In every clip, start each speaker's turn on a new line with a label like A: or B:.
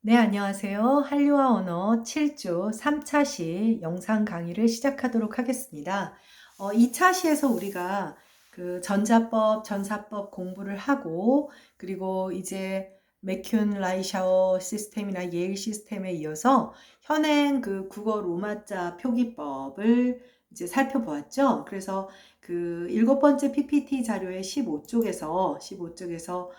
A: 네, 안녕하세요. 한류와 언어 7주 3차 시 영상 강의를 시작하도록 하겠습니다. 2차 시에서 우리가 그 전자법, 전사법 공부를 하고, 그리고 이제 맥큐 라이샤워 시스템이나 예일 시스템에 이어서 현행 그 국어 로마자 표기법을 이제 살펴보았죠. 그래서 그 7번째 PPT 자료의 15쪽에서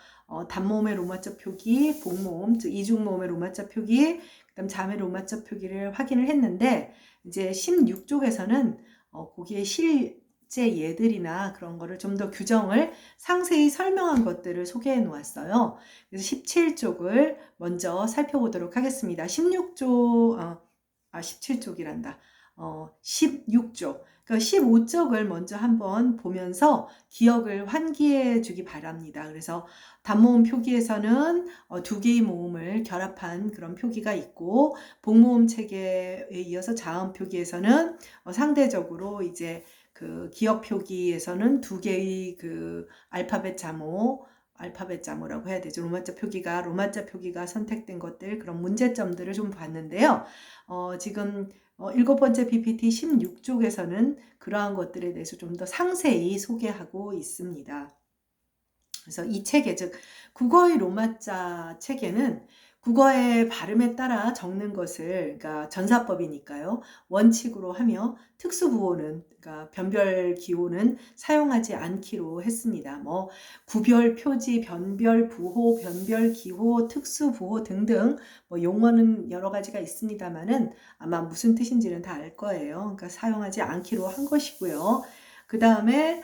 A: 단모음의 로마자 표기, 복모음, 즉 이중모음의 로마자 표기, 그다음 자음의 로마자 표기를 확인을 했는데, 이제 16쪽에서는 거기에 실제 예들이나 그런 거를 좀 더 규정을 상세히 설명한 것들을 소개해 놓았어요. 그래서 17쪽을 먼저 살펴보도록 하겠습니다. 17쪽이란다. 16쪽. 그러니까 15쪽을 먼저 한번 보면서 기억을 환기해 주기 바랍니다. 그래서 단모음 표기에서는 두 개의 모음을 결합한 그런 표기가 있고, 복모음 체계에 이어서 자음 표기에서는 상대적으로 이제 그 기억 표기에서는 두 개의 그 알파벳 자모라고 해야 되죠. 로마자 표기가 선택된 것들, 그런 문제점들을 좀 봤는데요. 지금 7번째 PPT 16쪽에서는 그러한 것들에 대해서 좀 더 상세히 소개하고 있습니다. 그래서 이 체계, 즉 국어의 로마자 체계는 국어의 발음에 따라 적는 것을, 그러니까 전사법이니까요, 원칙으로 하며 특수부호는, 그러니까 변별 기호는 사용하지 않기로 했습니다. 뭐 구별 표지, 변별 부호, 변별 기호, 특수부호 등등 뭐 용어는 여러 가지가 있습니다만은 아마 무슨 뜻인지는 다 알 거예요. 그러니까 사용하지 않기로 한 것이고요. 그 다음에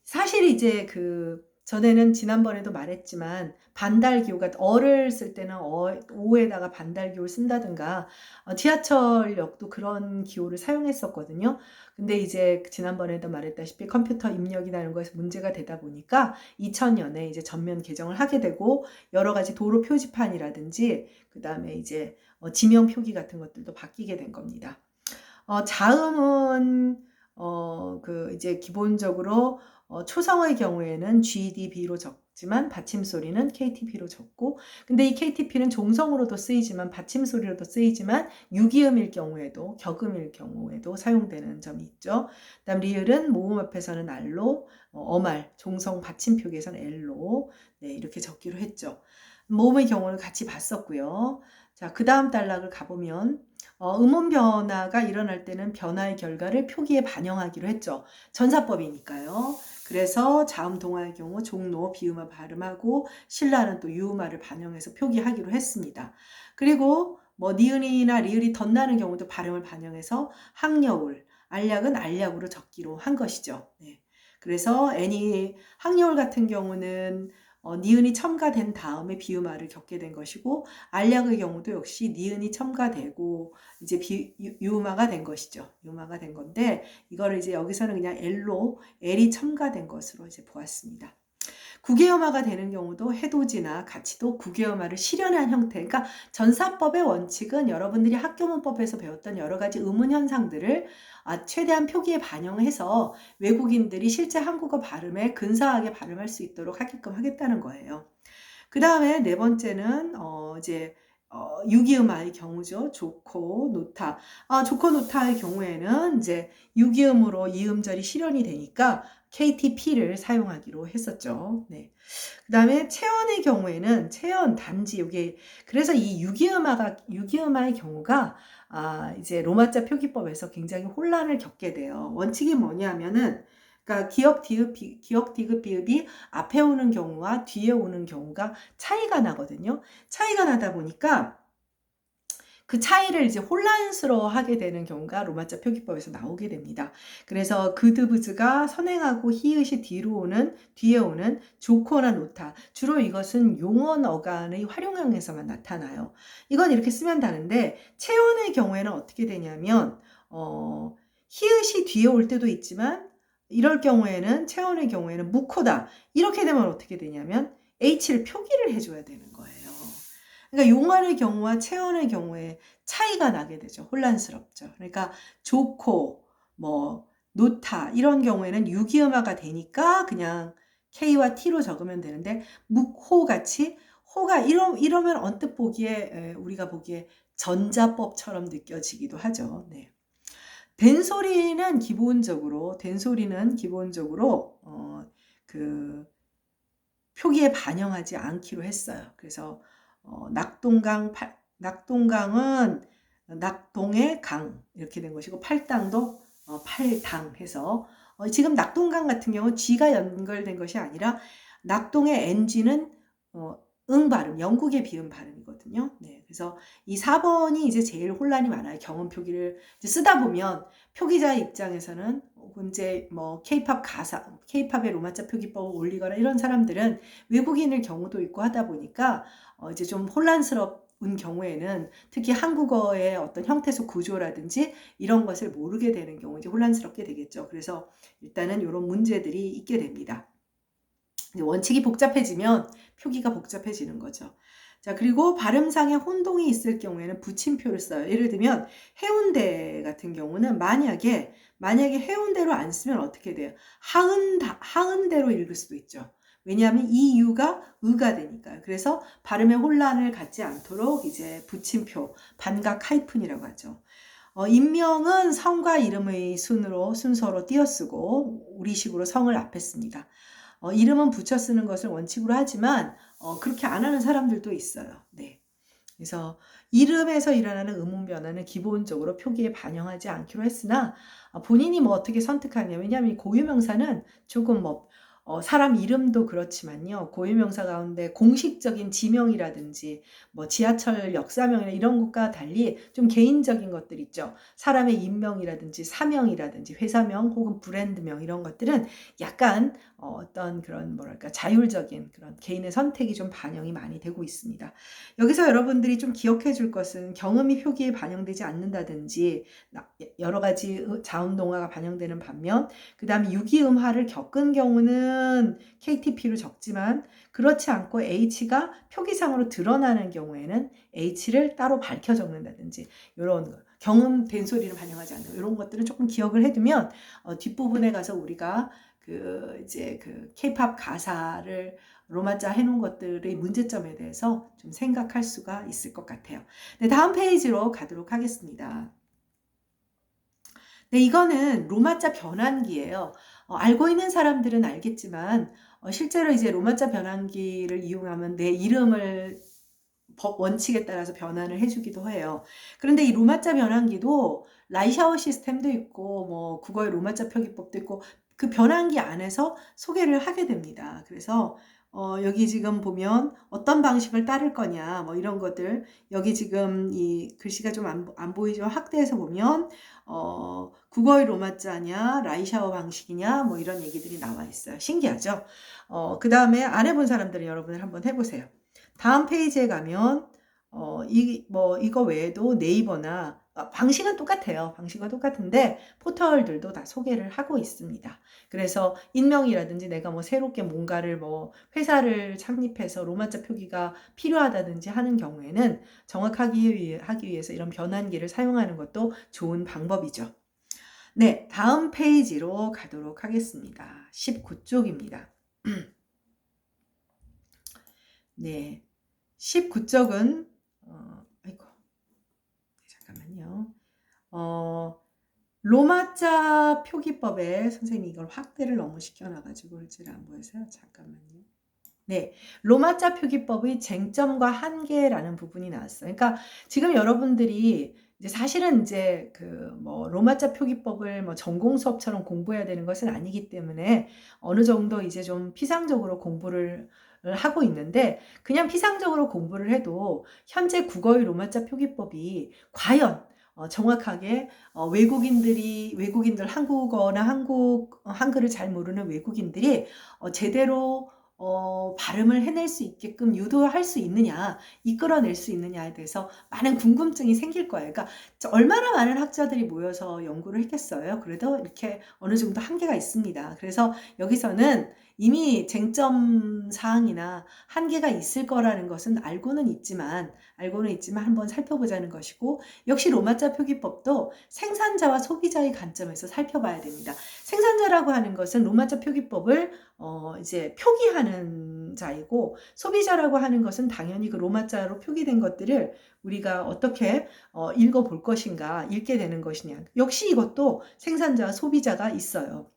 A: 사실 이제 그 전에는 지난번에도 말했지만 반달기호가, 어를 쓸 때는 오에다가 반달기호를 쓴다든가, 지하철역도 그런 기호를 사용했었거든요. 근데 이제 지난번에도 말했다시피 컴퓨터 입력이라는 거에서 문제가 되다 보니까 2000년에 이제 전면 개정을 하게 되고, 여러 가지 도로 표지판이라든지 그 다음에 이제 지명 표기 같은 것들도 바뀌게 된 겁니다. 자음은 그 이제 기본적으로 초성의 경우에는 GDB로 적지만 받침 소리는 KTP로 적고, 근데 이 KTP는 종성으로도 쓰이지만 받침 소리로도 쓰이지만 유기음일 경우에도, 격음일 경우에도 사용되는 점이 있죠. 그다음 리을은 모음 앞에서는 R로, 어말 종성 받침 표기에서는 L로, 네, 이렇게 적기로 했죠. 모음의 경우는 같이 봤었고요. 자, 그 다음 단락을 가보면 음원 변화가 일어날 때는 변화의 결과를 표기에 반영하기로 했죠. 전사법이니까요. 그래서 자음 동화의 경우 종로, 비음화 발음하고, 신라는 또 유음화를 반영해서 표기하기로 했습니다. 그리고 뭐 니은이나 리을이 덧나는 경우도 발음을 반영해서 학여울, 알약은 알약으로 적기로 한 것이죠. 네. 그래서 학여울 같은 경우는 니은이 첨가된 다음에 비음화를 겪게 된 것이고, 알약의 경우도 역시 니은이 첨가되고 이제 유음화가 된 것이죠. 유음화가 된 건데, 이거를 이제 여기서는 그냥 L이 첨가된 것으로 이제 보았습니다. 국외음화가 되는 경우도 해도지나 가치도 국외음화를 실현한 형태. 그러니까 전사법의 원칙은 여러분들이 학교문법에서 배웠던 여러 가지 의문 현상들을 최대한 표기에 반영해서 외국인들이 실제 한국어 발음에 근사하게 발음할 수 있도록 하게끔 하겠다는 거예요. 그 다음에 네 번째는 이제 유기음화의 경우죠. 조코, 노타. 조코, 노타의 경우에는 이제 유기음으로 이음절이 실현이 되니까 KTP를 사용하기로 했었죠. 네. 그 다음에 체언의 경우에는 체언 단지 요게, 그래서 이 유기음화의 경우가 이제 로마자 표기법에서 굉장히 혼란을 겪게 돼요. 원칙이 뭐냐면은, 그러니까 기억 디귿 비읍이 앞에 오는 경우와 뒤에 오는 경우가 차이가 나거든요. 차이가 나다 보니까 그 차이를 이제 혼란스러워하게 되는 경우가 로마자 표기법에서 나오게 됩니다. 그래서 그드브즈가 선행하고 히읗이 뒤에 오는 조코나 노타, 주로 이것은 용언 어간의 활용형에서만 나타나요. 이건 이렇게 쓰면 되는데, 체언의 경우에는 어떻게 되냐면 히읗이 뒤에 올 때도 있지만, 이럴 경우에는, 체언의 경우에는 무코다, 이렇게 되면 어떻게 되냐면 H를 표기를 해줘야 되는 거예요. 그러니까 용언의 경우와 체언의 경우에 차이가 나게 되죠. 혼란스럽죠. 그러니까 좋고 뭐 노타 이런 경우에는 유기음화가 되니까 그냥 K와 T로 적으면 되는데, 묵호 같이 호가 이러면 언뜻 보기에 우리가 보기에 전자법처럼 느껴지기도 하죠. 네. 된소리는 기본적으로 그 표기에 반영하지 않기로 했어요. 그래서 낙동강은 낙동의 강 이렇게 된 것이고 팔당도 팔당 해서 지금 낙동강 같은 경우는 G가 연결된 것이 아니라 낙동의 NG는 응 발음, 영국의 비음 발음이거든요. 네, 그래서 이 4번이 이제 제일 혼란이 많아요. 경음 표기를 이제 쓰다 보면 표기자의 입장에서는 이제 뭐 K-팝의 로마자 표기법을 올리거나 이런 사람들은 외국인일 경우도 있고 하다 보니까 이제 좀 혼란스러운 경우에는 특히 한국어의 어떤 형태소 구조라든지 이런 것을 모르게 되는 경우 이제 혼란스럽게 되겠죠. 그래서 일단은 이런 문제들이 있게 됩니다. 원칙이 복잡해지면 표기가 복잡해지는 거죠. 자, 그리고 발음상의 혼동이 있을 경우에는 붙임표를 써요. 예를 들면 해운대 같은 경우는 만약에 해운대로 안 쓰면 어떻게 돼요? 하은대로 읽을 수도 있죠. 왜냐하면 이 유가 의가 되니까요. 그래서 발음의 혼란을 갖지 않도록 이제 붙임표, 반각 하이픈이라고 하죠. 인명은 성과 이름의 순서로 띄어쓰고 우리식으로 성을 앞에 씁니다. 이름은 붙여 쓰는 것을 원칙으로 하지만 그렇게 안 하는 사람들도 있어요. 네. 그래서 이름에서 일어나는 음운 변화는 기본적으로 표기에 반영하지 않기로 했으나 본인이 뭐 어떻게 선택하냐. 왜냐하면 고유명사는 조금 뭐 사람 이름도 그렇지만요. 고유명사 가운데 공식적인 지명이라든지 뭐 지하철 역사명이나 이런 것과 달리 좀 개인적인 것들 있죠. 사람의 인명이라든지 사명이라든지 회사명 혹은 브랜드명 이런 것들은 약간 어떤 그런 뭐랄까 자율적인 그런 개인의 선택이 좀 반영이 많이 되고 있습니다. 여기서 여러분들이 좀 기억해 줄 것은 경음이 표기에 반영되지 않는다든지 여러 가지 자음동화가 반영되는 반면 그 다음에 유기음화를 겪은 경우는 KTP로 적지만 그렇지 않고 H가 표기상으로 드러나는 경우에는 H를 따로 밝혀 적는다든지 이런 거. 경음 된소리를 반영하지 않는 이런 것들은 조금 기억을 해두면 뒷부분에 가서 우리가 이제 K-팝 가사를 로마자 해놓은 것들의 문제점에 대해서 좀 생각할 수가 있을 것 같아요. 네, 다음 페이지로 가도록 하겠습니다. 네, 이거는 로마자 변환기예요. 알고 있는 사람들은 알겠지만 실제로 이제 로마자 변환기를 이용하면 내 이름을 법 원칙에 따라서 변환을 해주기도 해요. 그런데 이 로마자 변환기도 라이샤워 시스템도 있고 뭐 국어의 로마자 표기법도 있고 그 변환기 안에서 소개를 하게 됩니다. 그래서 여기 지금 보면 어떤 방식을 따를 거냐 뭐 이런 것들 여기 지금 이 글씨가 좀 안 보이죠. 확대해서 보면 국어의 로마자냐 라이샤워 방식이냐 뭐 이런 얘기들이 나와 있어요. 신기하죠. 그 다음에 안 해본 사람들은 여러분들 한번 해보세요. 다음 페이지에 가면 이거 외에도 네이버나 방식은 똑같아요. 방식은 똑같은데 포털들도 다 소개를 하고 있습니다. 그래서 인명이라든지 내가 뭐 새롭게 뭔가를 뭐 회사를 창립해서 로마자 표기가 필요하다든지 하는 경우에는 정확하게 하기 위해서 이런 변환기를 사용하는 것도 좋은 방법이죠. 네, 다음 페이지로 가도록 하겠습니다. 19쪽입니다. 네, 19쪽은 아이고 잠깐만요. 로마자 표기법에 선생님이 이걸 확대를 너무 시켜놔가지고 글씨를 안 보여서요. 잠깐만요. 네, 로마자 표기법의 쟁점과 한계라는 부분이 나왔어요. 그러니까 지금 여러분들이 이제 사실은 이제 뭐 로마자 표기법을 뭐 전공 수업처럼 공부해야 되는 것은 아니기 때문에 어느 정도 이제 좀 피상적으로 공부를 하고 있는데 그냥 피상적으로 공부를 해도 현재 국어의 로마자 표기법이 과연 정확하게 외국인들 한국어나 한글을 잘 모르는 외국인들이 제대로 발음을 해낼 수 있게끔 유도할 수 있느냐, 이끌어낼 수 있느냐에 대해서 많은 궁금증이 생길 거예요. 그러니까 얼마나 많은 학자들이 모여서 연구를 했겠어요. 그래도 이렇게 어느 정도 한계가 있습니다. 그래서 여기서는 이미 쟁점 사항이나 한계가 있을 거라는 것은 알고는 있지만 한번 살펴보자는 것이고 역시 로마자 표기법도 생산자와 소비자의 관점에서 살펴봐야 됩니다. 생산자라고 하는 것은 로마자 표기법을 이제 표기하는 생산자이고 소비자라고 하는 것은 당연히 그 로마자로 표기된 것들을 우리가 어떻게 읽어볼 것인가, 읽게 되는 것이냐. 역시 이것도 생산자와 소비자가 있어요.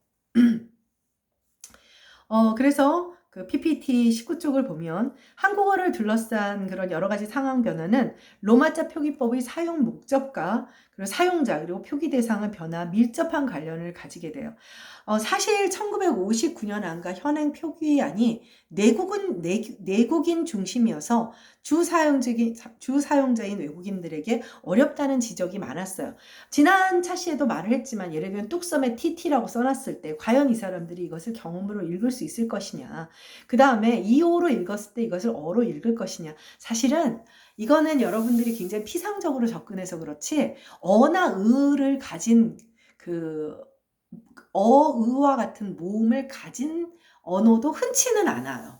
A: 그래서 그 PPT 19쪽을 보면 한국어를 둘러싼 그런 여러 가지 상황 변화는 로마자 표기법의 사용 목적과 그리고 사용자 그리고 표기 대상의 변화 밀접한 관련을 가지게 돼요. 사실 1959년 안과 현행 표기안이 내국인 중심이어서 주 사용자인 외국인들에게 어렵다는 지적이 많았어요. 지난 차시에도 말을 했지만 예를 들면 뚝섬에 TT라고 써놨을 때 과연 이 사람들이 이것을 경험으로 읽을 수 있을 것이냐. 그 다음에 이어로 읽었을 때 이것을 어로 읽을 것이냐. 사실은 이거는 여러분들이 굉장히 피상적으로 접근해서 그렇지 어나 의를 가진 그 어의와 같은 모음을 가진 언어도 흔치는 않아요.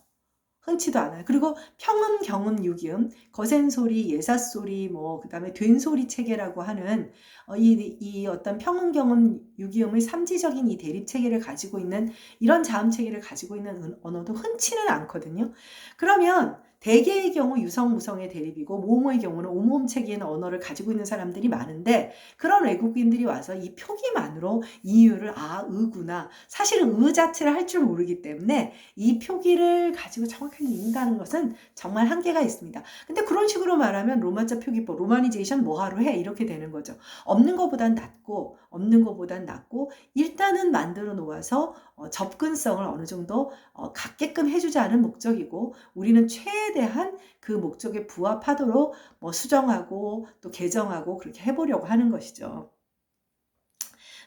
A: 흔치도 않아요. 그리고 평음, 경음, 유기음, 거센소리, 예사소리, 그 다음에 된소리 체계라고 하는 이 어떤 평음, 경음, 유기음의 삼지적인 이 대립 체계를 가지고 있는 이런 자음 체계를 가지고 있는 언어도 흔치는 않거든요. 그러면 대개의 경우 유성, 무성의 대립이고 모음의 경우는 오모음 체계의 언어를 가지고 있는 사람들이 많은데 그런 외국인들이 와서 이 표기만으로 이유를 의구나. 사실은 의 자체를 할 줄 모르기 때문에 이 표기를 가지고 정확하게 읽는다는 것은 정말 한계가 있습니다. 근데 그런 식으로 말하면 로마자 표기법, 로마니제이션 뭐하러 해? 이렇게 되는 거죠. 없는 것보단 낫고 일단은 만들어 놓아서 접근성을 어느 정도 갖게끔 해주자는 목적이고 우리는 최대한 그 목적에 부합하도록 수정하고 또 개정하고 그렇게 해보려고 하는 것이죠.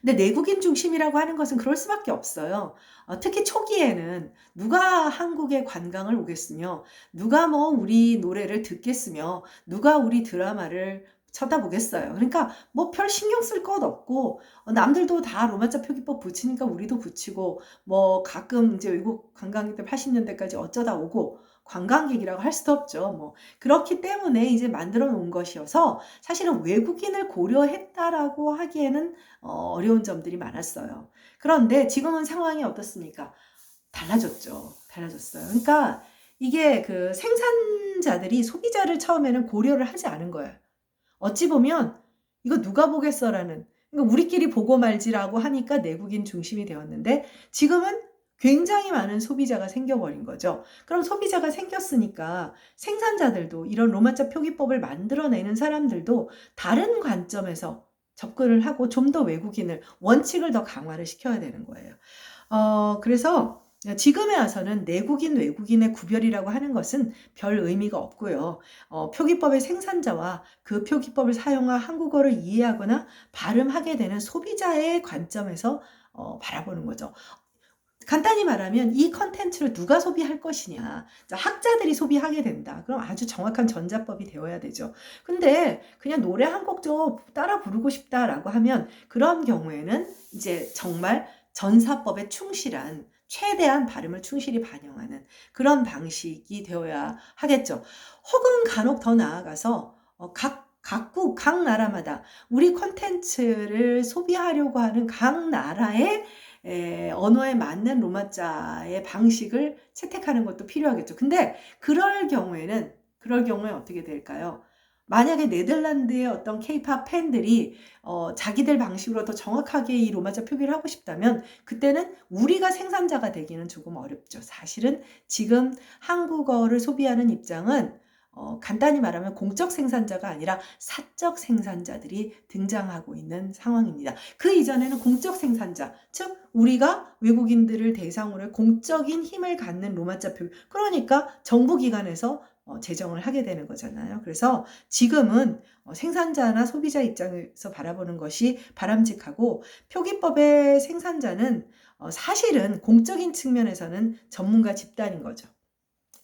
A: 근데 내국인 중심이라고 하는 것은 그럴 수밖에 없어요. 특히 초기에는 누가 한국에 관광을 오겠으며 누가 우리 노래를 듣겠으며 누가 우리 드라마를 쳐다보겠어요. 그러니까 별 신경 쓸 것 없고 남들도 다 로마자 표기법 붙이니까 우리도 붙이고 가끔 이제 외국 관광객들 80년대까지 어쩌다 오고 관광객이라고 할 수도 없죠. 그렇기 때문에 이제 만들어 놓은 것이어서 사실은 외국인을 고려했다라고 하기에는 어려운 점들이 많았어요. 그런데 지금은 상황이 어떻습니까? 달라졌죠. 달라졌어요. 그러니까 이게 그 생산자들이 소비자를 처음에는 고려를 하지 않은 거예요. 어찌 보면 이거 누가 보겠어라는, 그러니까 우리끼리 보고 말지라고 하니까 내국인 중심이 되었는데 지금은 굉장히 많은 소비자가 생겨버린 거죠. 그럼 소비자가 생겼으니까 생산자들도 이런 로마자 표기법을 만들어내는 사람들도 다른 관점에서 접근을 하고 좀 더 외국인을 원칙을 더 강화를 시켜야 되는 거예요. 그래서 지금에 와서는 내국인, 외국인의 구별이라고 하는 것은 별 의미가 없고요. 표기법의 생산자와 그 표기법을 사용한 한국어를 이해하거나 발음하게 되는 소비자의 관점에서 바라보는 거죠. 간단히 말하면 이 컨텐츠를 누가 소비할 것이냐. 학자들이 소비하게 된다. 그럼 아주 정확한 전자법이 되어야 되죠. 근데 그냥 노래 한 곡 좀 따라 부르고 싶다라고 하면 그런 경우에는 이제 정말 전사법에 충실한 최대한 발음을 충실히 반영하는 그런 방식이 되어야 하겠죠. 혹은 간혹 더 나아가서 각국, 각 나라마다 우리 콘텐츠를 소비하려고 하는 각 나라의 언어에 맞는 로마자의 방식을 채택하는 것도 필요하겠죠. 근데 그럴 경우에 어떻게 될까요? 만약에 네덜란드의 어떤 케이팝 팬들이 자기들 방식으로 더 정확하게 이 로마자 표기를 하고 싶다면 그때는 우리가 생산자가 되기는 조금 어렵죠. 사실은 지금 한국어를 소비하는 입장은 간단히 말하면 공적 생산자가 아니라 사적 생산자들이 등장하고 있는 상황입니다. 그 이전에는 공적 생산자, 즉 우리가 외국인들을 대상으로 공적인 힘을 갖는 로마자 표기, 그러니까 정부기관에서 제정을 하게 되는 거잖아요. 그래서 지금은 생산자나 소비자 입장에서 바라보는 것이 바람직하고 표기법의 생산자는 사실은 공적인 측면에서는 전문가 집단인 거죠.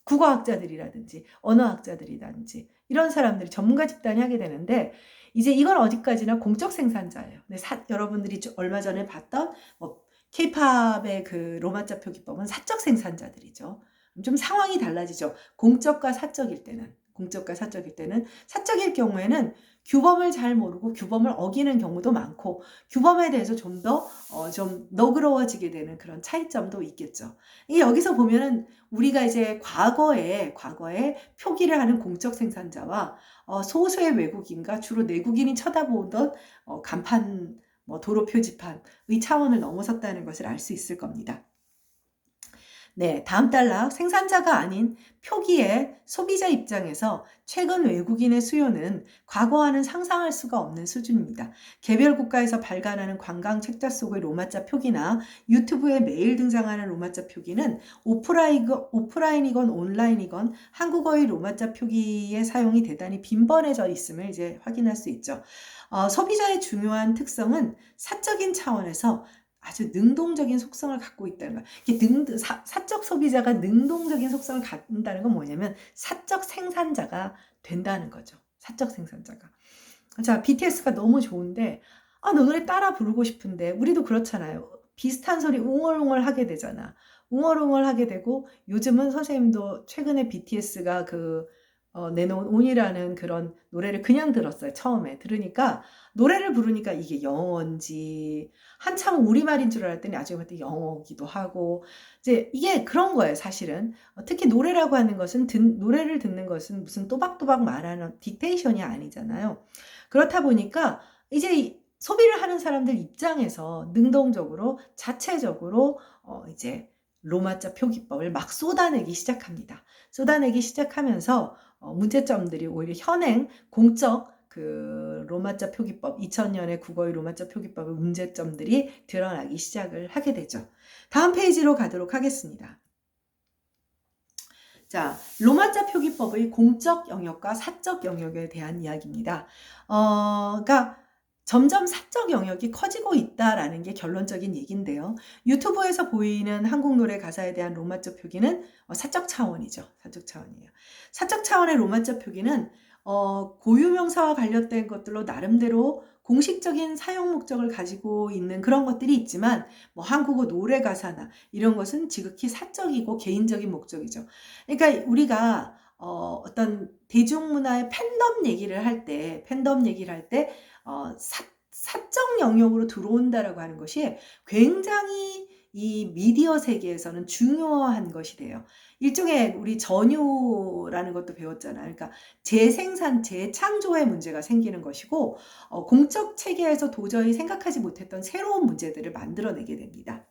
A: 국어학자들이라든지 언어학자들이라든지 이런 사람들이 전문가 집단이 하게 되는데 이제 이건 어디까지나 공적 생산자예요. 근데 여러분들이 얼마 전에 봤던 K-팝의 그 로마자 표기법은 사적 생산자들이죠. 좀 상황이 달라지죠. 공적과 사적일 때는. 공적과 사적일 때는. 사적일 경우에는 규범을 잘 모르고 규범을 어기는 경우도 많고 규범에 대해서 좀 더 좀 너그러워지게 되는 그런 차이점도 있겠죠. 이 여기서 보면은 우리가 이제 과거에 표기를 하는 공적 생산자와 소수의 외국인과 주로 내국인이 쳐다보던 간판, 도로 표지판의 차원을 넘어섰다는 것을 알 수 있을 겁니다. 네, 다음 단락. 생산자가 아닌 표기의 소비자 입장에서 최근 외국인의 수요는 과거와는 상상할 수가 없는 수준입니다. 개별 국가에서 발간하는 관광 책자 속의 로마자 표기나 유튜브에 매일 등장하는 로마자 표기는 오프라인이건 온라인이건 한국어의 로마자 표기의 사용이 대단히 빈번해져 있음을 이제 확인할 수 있죠. 소비자의 중요한 특성은 사적인 차원에서 아주 능동적인 속성을 갖고 있다는 거야. 이게 사적 소비자가 능동적인 속성을 갖는다는 건 뭐냐면 사적 생산자가 된다는 거죠. 사적 생산자가. 자, BTS가 너무 좋은데 너 노래 따라 부르고 싶은데 우리도 그렇잖아요. 비슷한 소리 웅얼웅얼 하게 되잖아. 웅얼웅얼 하게 되고 요즘은 선생님도 최근에 BTS가 내놓은 온이라는 그런 노래를 그냥 들었어요. 처음에 들으니까 노래를 부르니까 이게 영어인지 한참 우리말인 줄 알았더니 나중에 봤더니 영어기도 하고 이제 이게 그런 거예요. 사실은 특히 노래라고 하는 것은 노래를 듣는 것은 무슨 또박또박 말하는 딕테이션이 아니잖아요. 그렇다 보니까 이제 소비를 하는 사람들 입장에서 능동적으로 자체적으로 이제 로마자 표기법을 막 쏟아내기 시작합니다. 쏟아내기 시작하면서 문제점들이 오히려 현행 공적 로마자 표기법 2000년의 국어의 로마자 표기법의 문제점들이 드러나기 시작을 하게 되죠. 다음 페이지로 가도록 하겠습니다. 자, 로마자 표기법의 공적 영역과 사적 영역에 대한 이야기입니다. 그러니까 점점 사적 영역이 커지고 있다라는 게 결론적인 얘기인데요. 유튜브에서 보이는 한국 노래 가사에 대한 로마자 표기는 사적 차원이죠. 사적 차원이에요. 사적 차원의 로마자 표기는 고유명사와 관련된 것들로 나름대로 공식적인 사용 목적을 가지고 있는 그런 것들이 있지만 한국어 노래 가사나 이런 것은 지극히 사적이고 개인적인 목적이죠. 그러니까 우리가 어떤 대중문화의 팬덤 얘기를 할 때 사적 영역으로 들어온다라고 하는 것이 굉장히 이 미디어 세계에서는 중요한 것이 돼요. 일종의 우리 전유라는 것도 배웠잖아요. 그러니까 재생산, 재창조의 문제가 생기는 것이고 공적 체계에서 도저히 생각하지 못했던 새로운 문제들을 만들어내게 됩니다.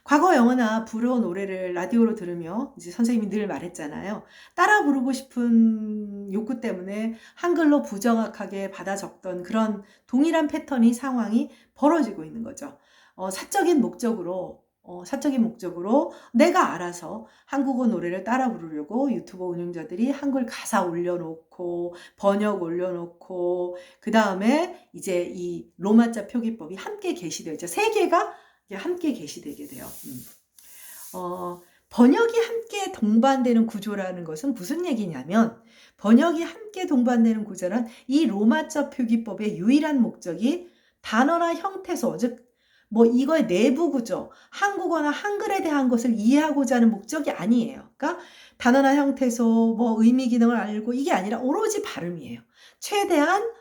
A: 과거 영어나 불어 노래를 라디오로 들으며 이제 선생님이 늘 말했잖아요. 따라 부르고 싶은 욕구 때문에 한글로 부정확하게 받아 적던 그런 동일한 패턴이 상황이 벌어지고 있는 거죠. 사적인 목적으로 내가 알아서 한국어 노래를 따라 부르려고 유튜버 운영자들이 한글 가사 올려놓고 번역 올려놓고 그 다음에 이제 이 로마자 표기법이 함께 게시되죠. 세 개가 함께 게시되게 돼요. 번역이 함께 동반되는 구조라는 것은 무슨 얘기냐면 번역이 함께 동반되는 구조란 이 로마자 표기법의 유일한 목적이 단어나 형태소, 즉 이거의 내부 구조, 한국어나 한글에 대한 것을 이해하고자 하는 목적이 아니에요. 그러니까 단어나 형태소, 의미 기능을 알고 이게 아니라 오로지 발음이에요. 최대한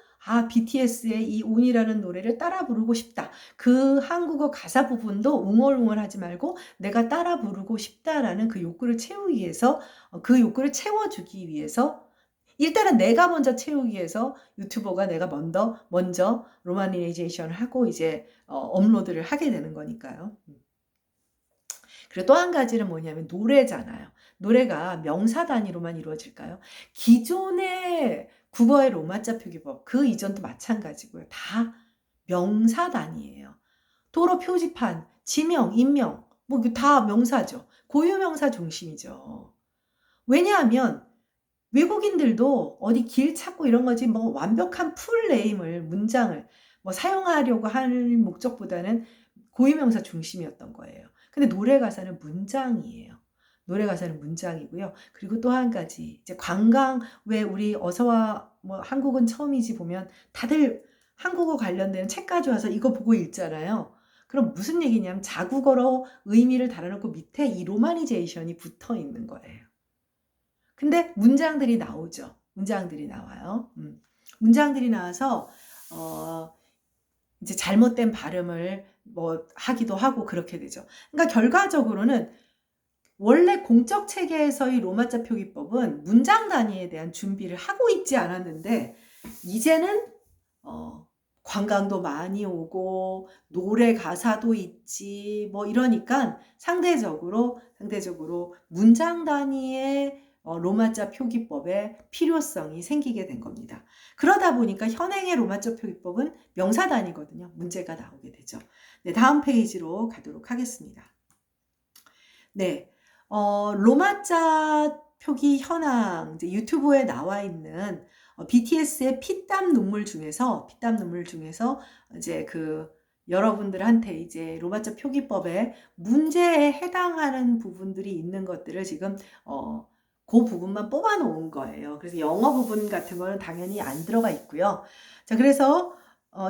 A: BTS의 이 온이라는 노래를 따라 부르고 싶다. 그 한국어 가사 부분도 웅얼웅얼 하지 말고 내가 따라 부르고 싶다라는 그 욕구를 채우기 위해서 그 욕구를 채워주기 위해서 일단은 내가 먼저 채우기 위해서 유튜버가 내가 먼저 로마니제이션을 하고 이제 업로드를 하게 되는 거니까요. 그리고 또 한 가지는 뭐냐면 노래잖아요. 노래가 명사 단위로만 이루어질까요? 기존의 국어의 로마자 표기법 그 이전도 마찬가지고요. 다 명사 단위예요. 도로 표지판, 지명, 인명 다 명사죠. 고유명사 중심이죠. 왜냐하면 외국인들도 어디 길 찾고 이런 거지 완벽한 풀 네임을 문장을 사용하려고 하는 목적보다는 고유명사 중심이었던 거예요. 근데 노래 가사는 문장이에요. 노래 가사는 문장이고요. 그리고 또 한 가지 이제 관광 왜 우리 어서와 한국은 처음이지 보면 다들 한국어 관련된 책 가져와서 이거 보고 읽잖아요. 그럼 무슨 얘기냐면 자국어로 의미를 달아놓고 밑에 이 로마니제이션이 붙어 있는 거예요. 근데 문장들이 나오죠. 문장들이 나와요. 문장들이 나와서 이제 잘못된 발음을 뭐 하기도 하고 그렇게 되죠. 그러니까 결과적으로는 원래 공적 체계에서의 로마자 표기법은 문장 단위에 대한 준비를 하고 있지 않았는데 이제는 관광도 많이 오고 노래 가사도 있지 뭐 이러니까 상대적으로 문장 단위의 로마자 표기법의 필요성이 생기게 된 겁니다. 그러다 보니까 현행의 로마자 표기법은 명사 단위거든요. 문제가 나오게 되죠. 네, 다음 페이지로 가도록 하겠습니다. 네, 로마자 표기 현황 이제 유튜브에 나와 있는 BTS의 피땀 눈물 중에서 이제 여러분들한테 이제 로마자 표기법의 문제에 해당하는 부분들이 있는 것들을 지금 그 부분만 뽑아 놓은 거예요. 그래서 영어 부분 같은 거는 당연히 안 들어가 있고요. 자, 그래서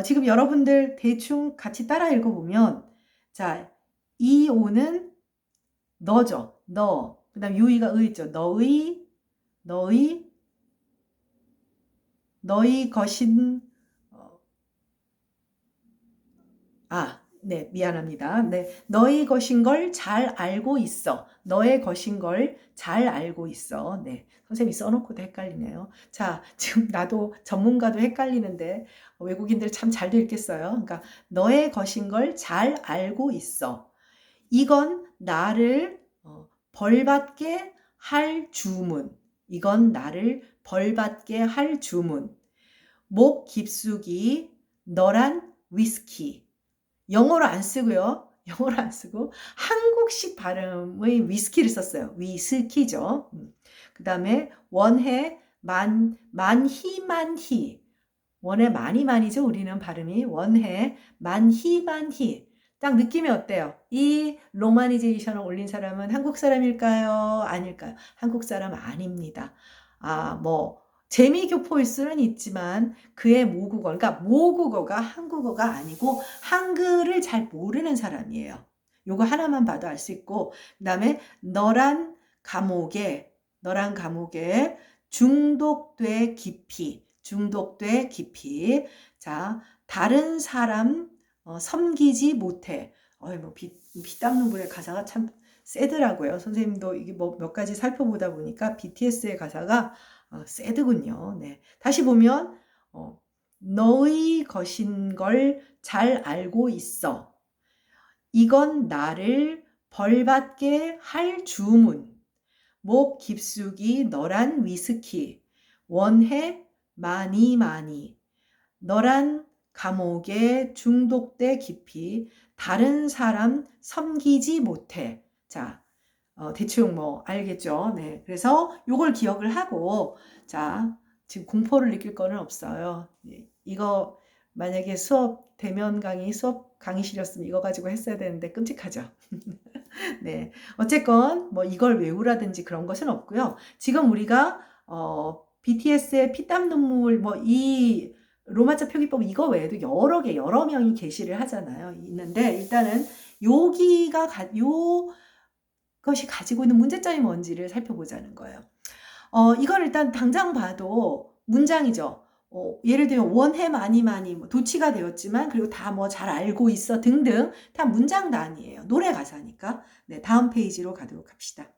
A: 지금 여러분들 대충 같이 따라 읽어보면 자, 이 오는 너죠. 너. 그 다음 유이가 의 있죠. 너희 것인 네, 미안합니다. 네, 너희 것인 걸 잘 알고 있어. 너의 것인 걸 잘 알고 있어. 네, 선생님이 써놓고도 헷갈리네요. 자, 지금 나도 전문가도 헷갈리는데 외국인들 참 잘도 읽겠어요. 그러니까 너의 것인 걸 잘 알고 있어. 이건 나를 벌받게 할 주문. 이건 나를 벌받게 할 주문. 목 깊숙이 너란 위스키. 영어로 안 쓰고요. 영어로 안 쓰고 한국식 발음의 위스키를 썼어요. 위스키죠. 그 다음에 원해 만히. 원해 많이죠. 우리는 발음이 원해 만히. 딱 느낌이 어때요? 이 로마니제이션을 올린 사람은 한국 사람일까요? 아닐까요? 한국 사람 아닙니다. 재미교포일 수는 있지만 그의 모국어, 그러니까 모국어가 한국어가 아니고 한글을 잘 모르는 사람이에요. 요거 하나만 봐도 알 수 있고, 그 다음에 너란 감옥에 중독돼 깊이. 자, 다른 사람 섬기지 못해. 피땀 눈물의 가사가 참 세더라고요. 선생님도 이게 몇 가지 살펴보다 보니까 BTS의 가사가 세드군요. 네. 다시 보면 너의 것인 걸 잘 알고 있어. 이건 나를 벌받게 할 주문. 목 깊숙이 너란 위스키. 원해 많이. 너란 감옥에 중독돼 깊이. 다른 사람 섬기지 못해. 자, 대충 알겠죠? 네. 그래서 요걸 기억을 하고, 자, 지금 공포를 느낄 거는 없어요. 이거 만약에 대면 강의, 수업 강의실이었으면 이거 가지고 했어야 되는데 끔찍하죠? 네. 어쨌건, 이걸 외우라든지 그런 것은 없고요. 지금 우리가, BTS의 피땀 눈물, 이 로마자 표기법 이거 외에도 여러 명이 게시를 하잖아요. 있는데, 일단은 것이 가지고 있는 문제점이 뭔지를 살펴보자는 거예요. 이걸 일단 당장 봐도 문장이죠. 예를 들면 원해 많이 도치가 되었지만 그리고 다 잘 알고 있어 등등 다 문장 단위예요. 노래 가사니까. 네, 다음 페이지로 가도록 합시다.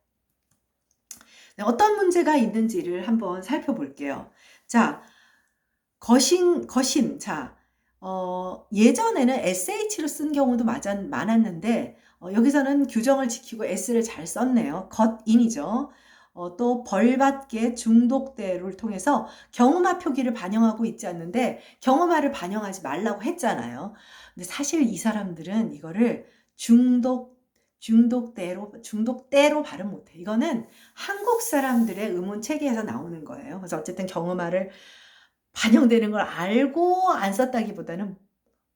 A: 네, 어떤 문제가 있는지를 한번 살펴볼게요. 자, 거신. 자, 예전에는 SH로 쓴 경우도 많았는데 여기서는 규정을 지키고 S를 잘 썼네요. 겉인이죠. 또 벌받게 중독대를 통해서 경음화 표기를 반영하고 있지 않는데 경음화를 반영하지 말라고 했잖아요. 근데 사실 이 사람들은 이거를 중독대로 발음 못해. 이거는 한국 사람들의 음원 체계에서 나오는 거예요. 그래서 어쨌든 경음화를 반영되는 걸 알고 안 썼다기보다는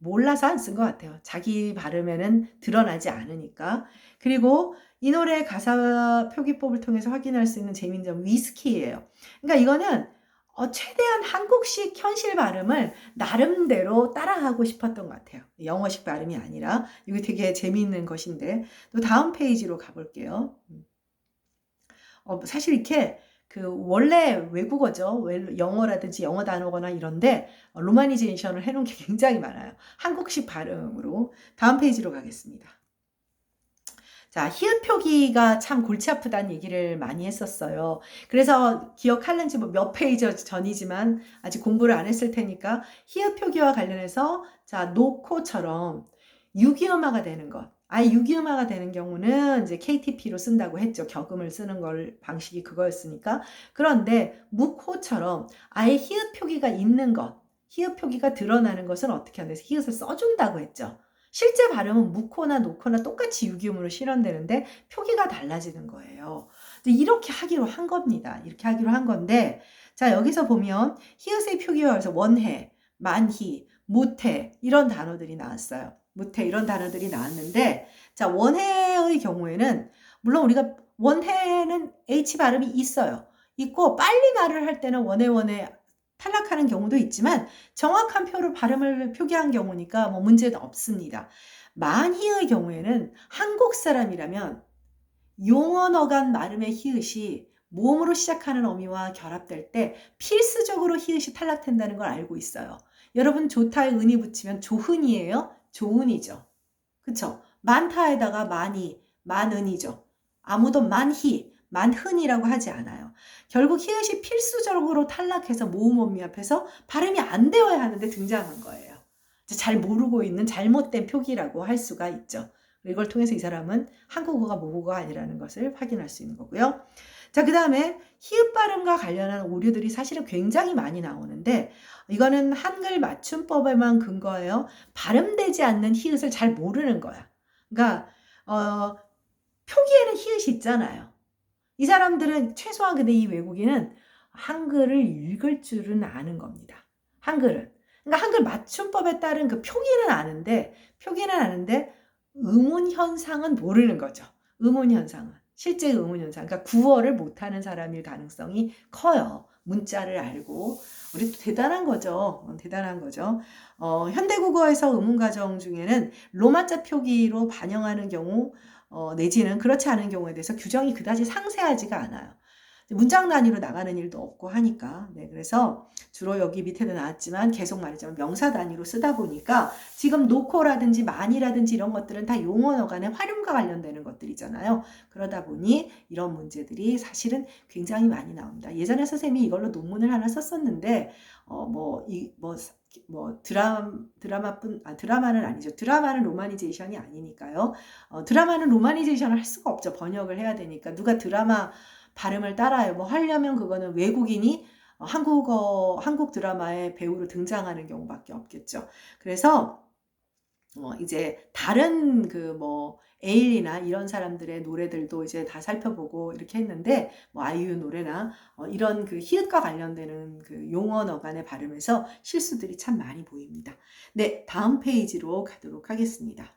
A: 몰라서 안 쓴 것 같아요. 자기 발음에는 드러나지 않으니까. 그리고 이 노래 가사 표기법을 통해서 확인할 수 있는 재미있는 점 위스키예요. 그러니까 이거는 최대한 한국식 현실 발음을 나름대로 따라하고 싶었던 것 같아요. 영어식 발음이 아니라. 이거 되게 재미있는 것인데 또 다음 페이지로 가볼게요. 사실 이렇게 그 원래 외국어죠. 영어라든지 영어 단어거나 이런데 로마니제이션을 해놓은 게 굉장히 많아요. 한국식 발음으로. 다음 페이지로 가겠습니다. 자, 히읗 표기가 참 골치 아프다는 얘기를 많이 했었어요. 그래서 기억할는지 뭐 몇 페이지 전이지만 아직 공부를 안 했을 테니까 히읗 표기와 관련해서 자, 노코처럼 유기음화가 되는 것. 아예 유기음화가 되는 경우는 이제 KTP로 쓴다고 했죠. 격음을 쓰는 걸 방식이 그거였으니까. 그런데 무코처럼 아예 히읗 표기가 있는 것, 히읗 표기가 드러나는 것은 어떻게 하는데 히읗을 써준다고 했죠. 실제 발음은 무코나 노코나 똑같이 유기음으로 실현되는데 표기가 달라지는 거예요. 이렇게 하기로 한 겁니다. 이렇게 하기로 한 건데 자, 여기서 보면 히읗의 표기와 그래서 원해, 만히, 못해 이런 단어들이 나왔어요. 못해 이런 단어들이 나왔는데 자, 원해의 경우에는 물론 우리가 원해는 H 발음이 있어요. 있고 빨리 말을 할 때는 원해 탈락하는 경우도 있지만 정확한 발음을 표기한 경우니까 뭐 문제는 없습니다. 만희의 경우에는 한국 사람이라면 용언어간 발음의 히읗이 모음으로 시작하는 어미와 결합될 때 필수적으로 히읗이 탈락된다는 걸 알고 있어요. 여러분 조타에 은이 붙이면 조흔이에요? 조은이죠. 그쵸? 많다에다가 많이, 만은이죠. 아무도 만희, 만흔이라고 하지 않아요. 결국 히읗이 필수적으로 탈락해서 모음 어미 앞에서 발음이 안 되어야 하는데 등장한 거예요. 잘 모르고 있는 잘못된 표기라고 할 수가 있죠. 이걸 통해서 이 사람은 한국어가 모국어가 아니라는 것을 확인할 수 있는 거고요. 자, 그 다음에 히읗 발음과 관련한 오류들이 사실은 굉장히 많이 나오는데 이거는 한글 맞춤법에만 근거해요. 발음되지 않는 히읗을 잘 모르는 거야. 그러니까 표기에는 히읗이 있잖아요. 이 사람들은 최소한 근데 이 외국인은 한글을 읽을 줄은 아는 겁니다. 한글은. 그러니까 한글 맞춤법에 따른 그 표기는 아는데 음운 현상은 모르는 거죠. 음운 현상은. 실제 음운 현상. 그러니까 구어를 못하는 사람일 가능성이 커요. 문자를 알고. 우리 또 대단한 거죠. 대단한 거죠. 현대국어에서 음운 가정 중에는 로마자 표기로 반영하는 경우 내지는 그렇지 않은 경우에 대해서 규정이 그다지 상세하지가 않아요. 문장 단위로 나가는 일도 없고 하니까. 네, 그래서 주로 여기 밑에도 나왔지만 계속 말했지만 명사 단위로 쓰다 보니까 지금 노코라든지 만이라든지 이런 것들은 다 용언어 간의 활용과 관련되는 것들이잖아요. 그러다 보니 이런 문제들이 사실은 굉장히 많이 나옵니다. 예전에 선생님이 이걸로 논문을 하나 썼었는데 드라마는 아니죠. 드라마는 로마니제이션이 아니니까요. 드라마는 로마니제이션을 할 수가 없죠. 번역을 해야 되니까. 누가 드라마 발음을 따라요. 뭐 하려면 그거는 외국인이 한국 드라마의 배우로 등장하는 경우밖에 없겠죠. 그래서 이제 다른 에일리나 이런 사람들의 노래들도 이제 다 살펴보고 이렇게 했는데 뭐 아이유 노래나 이런 그 히읗과 관련되는 그 용언어 간의 발음에서 실수들이 참 많이 보입니다. 네, 다음 페이지로 가도록 하겠습니다.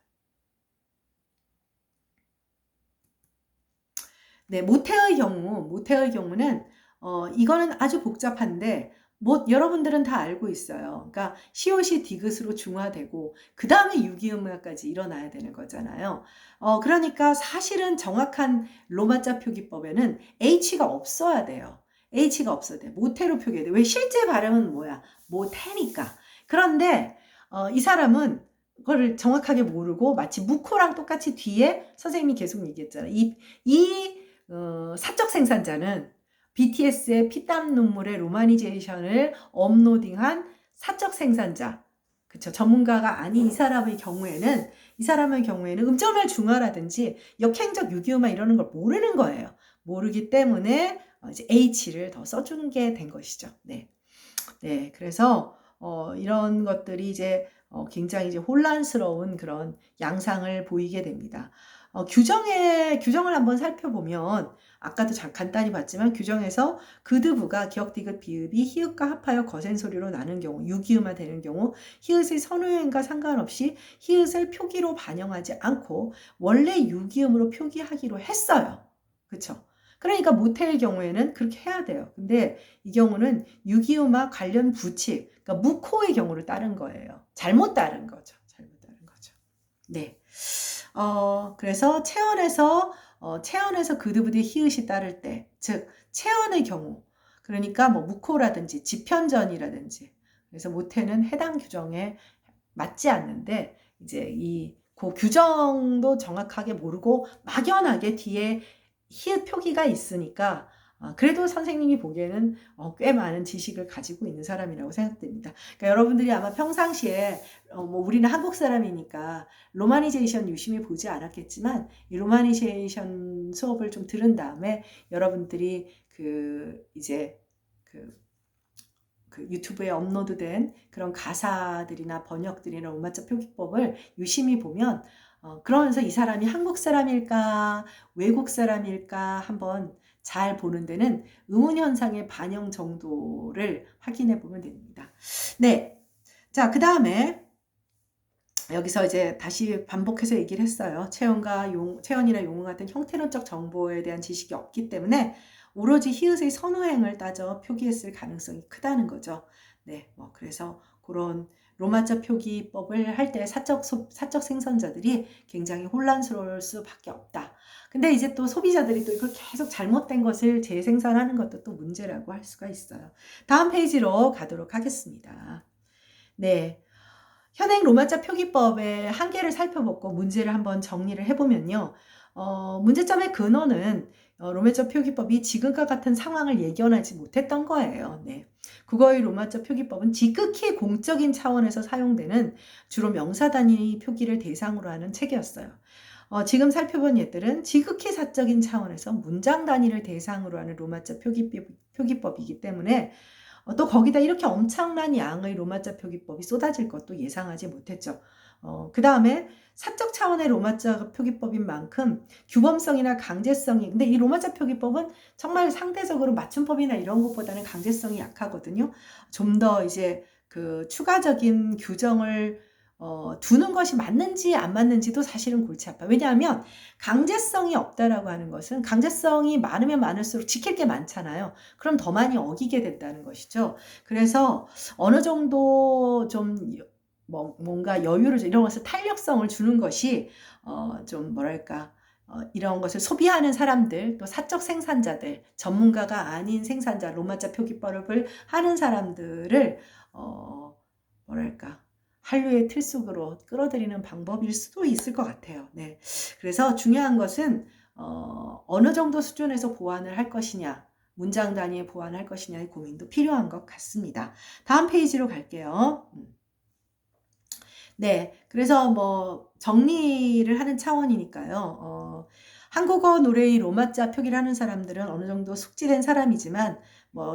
A: 네, 모태의 경우는 이거는 아주 복잡한데 여러분들은 다 알고 있어요. 그러니까 시옷이 디귿으로 중화되고 그 다음에 유기음화까지 일어나야 되는 거잖아요. 그러니까 사실은 정확한 로마자 표기법에는 H가 없어야 돼요. H가 없어야 돼. 모태로 표기해야 돼. 왜? 실제 발음은 뭐야? 모태니까. 그런데 이 사람은 그거를 정확하게 모르고 마치 무코랑 똑같이 뒤에 선생님이 계속 얘기했잖아요. 사적 생산자는 BTS의 피땀 눈물의 로마니제이션을 업로딩한 사적 생산자, 그쵸? 전문가가 아닌 이 사람의 경우에는 음절말 중화라든지 역행적 유기음화 이러는 걸 모르는 거예요. 모르기 때문에 이제 H를 더 써주는 게 된 것이죠. 네. 네. 그래서 이런 것들이 이제 굉장히 이제 혼란스러운 그런 양상을 보이게 됩니다. 규정을 한번 살펴보면 아까도 간단히 봤지만 규정에서 그드부가 기역 디귿 비읍이 히읗과 합하여 거센 소리로 나는 경우 유기음화 되는 경우 히읗의 선호형과 상관없이 히읗을 표기로 반영하지 않고 원래 유기음으로 표기하기로 했어요. 그쵸? 그러니까 모태의 경우에는 그렇게 해야 돼요. 근데 이 경우는 유기음화 관련 부칙, 그러니까 무코의 경우를 따른 거예요. 잘못 따른 거죠. 네. 그래서 체언에서 그드부디 히읗이 따를 때, 즉 체언의 경우, 그러니까 뭐 무코라든지 지편전이라든지, 그래서 모태는 해당 규정에 맞지 않는데 이제 그 규정도 정확하게 모르고 막연하게 뒤에 히읗 표기가 있으니까 그래도 선생님이 보기에는 꽤 많은 지식을 가지고 있는 사람이라고 생각됩니다. 그러니까 여러분들이 아마 평상시에 뭐 우리는 한국 사람이니까 로마니제이션 유심히 보지 않았겠지만 이 로마니제이션 수업을 좀 들은 다음에 여러분들이 이제 유튜브에 업로드된 그런 가사들이나 번역들이나 로마자 표기법을 유심히 보면 그러면서 이 사람이 한국 사람일까 외국 사람일까 한번 잘 보는 데는 의문현상의 반영 정도를 확인해 보면 됩니다. 네. 자, 그 다음에 여기서 이제 다시 반복해서 얘기를 했어요. 체언이나 용어 같은 형태론적 정보에 대한 지식이 없기 때문에 오로지 히읗의 선호행을 따져 표기했을 가능성이 크다는 거죠. 네, 그래서 그런 로마자 표기법을 할 때 사적 생선자들이 굉장히 혼란스러울 수밖에 없다. 근데 이제 또 소비자들이 또 이걸 계속 잘못된 것을 재생산하는 것도 또 문제라고 할 수가 있어요. 다음 페이지로 가도록 하겠습니다. 네. 현행 로마자 표기법의 한계를 살펴보고 문제를 한번 정리를 해보면요. 문제점의 근원은 로마자 표기법이 지금과 같은 상황을 예견하지 못했던 거예요. 네. 국어의 로마자 표기법은 지극히 공적인 차원에서 사용되는 주로 명사 단위 표기를 대상으로 하는 책이었어요. 지금 살펴본 예들은 지극히 사적인 차원에서 문장 단위를 대상으로 하는 로마자 표기법이기 때문에 또 거기다 이렇게 엄청난 양의 로마자 표기법이 쏟아질 것도 예상하지 못했죠. 그 다음에 사적 차원의 로마자 표기법인 만큼 규범성이나 강제성이, 근데 이 로마자 표기법은 정말 상대적으로 맞춤법이나 이런 것보다는 강제성이 약하거든요. 좀 더 이제 추가적인 규정을 두는 것이 맞는지 안 맞는지도 사실은 골치 아파요. 왜냐하면 강제성이 없다라고 하는 것은 강제성이 많으면 많을수록 지킬 게 많잖아요. 그럼 더 많이 어기게 된다는 것이죠. 그래서 어느 정도 좀 뭔가 여유를 이런 것을 탄력성을 주는 것이 좀 뭐랄까 이런 것을 소비하는 사람들, 또 사적 생산자들, 전문가가 아닌 생산자, 로마자 표기법을 하는 사람들을 뭐랄까 한류의 틀 속으로 끌어들이는 방법일 수도 있을 것 같아요. 네. 그래서 중요한 것은 어느 정도 수준에서 보완을 할 것이냐, 문장 단위에 보완할 것이냐의 고민도 필요한 것 같습니다. 다음 페이지로 갈게요. 네, 그래서 정리를 하는 차원이니까요. 한국어 노래의 로마자 표기를 하는 사람들은 어느 정도 숙지된 사람이지만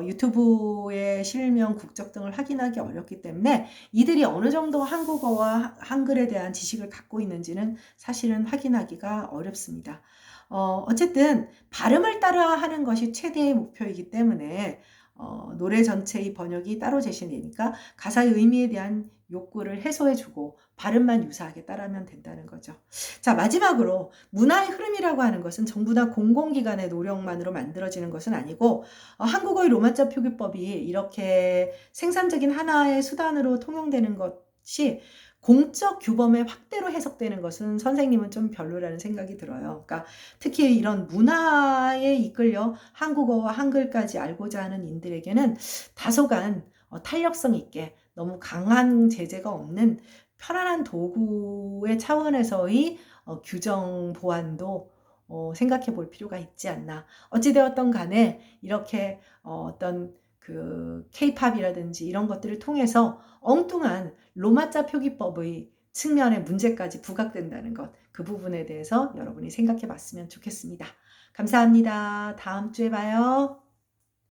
A: 유튜브의 실명, 국적 등을 확인하기 어렵기 때문에 이들이 어느 정도 한국어와 한글에 대한 지식을 갖고 있는지는 사실은 확인하기가 어렵습니다. 어쨌든 발음을 따라 하는 것이 최대의 목표이기 때문에 노래 전체의 번역이 따로 제시되니까 가사의 의미에 대한 욕구를 해소해주고 발음만 유사하게 따라하면 된다는 거죠. 자, 마지막으로 문화의 흐름이라고 하는 것은 정부나 공공기관의 노력만으로 만들어지는 것은 아니고 한국어의 로마자 표기법이 이렇게 생산적인 하나의 수단으로 통용되는 것이 공적 규범의 확대로 해석되는 것은 선생님은 좀 별로라는 생각이 들어요. 그러니까 특히 이런 문화에 이끌려 한국어와 한글까지 알고자 하는 인들에게는 다소간 탄력성 있게 너무 강한 제재가 없는 편안한 도구의 차원에서의 규정 보완도 생각해 볼 필요가 있지 않나. 어찌되었던 간에 이렇게 어떤 K-팝이라든지 이런 것들을 통해서 엉뚱한 로마자 표기법의 측면의 문제까지 부각된다는 것, 그 부분에 대해서 여러분이 생각해 봤으면 좋겠습니다. 감사합니다. 다음 주에 봐요.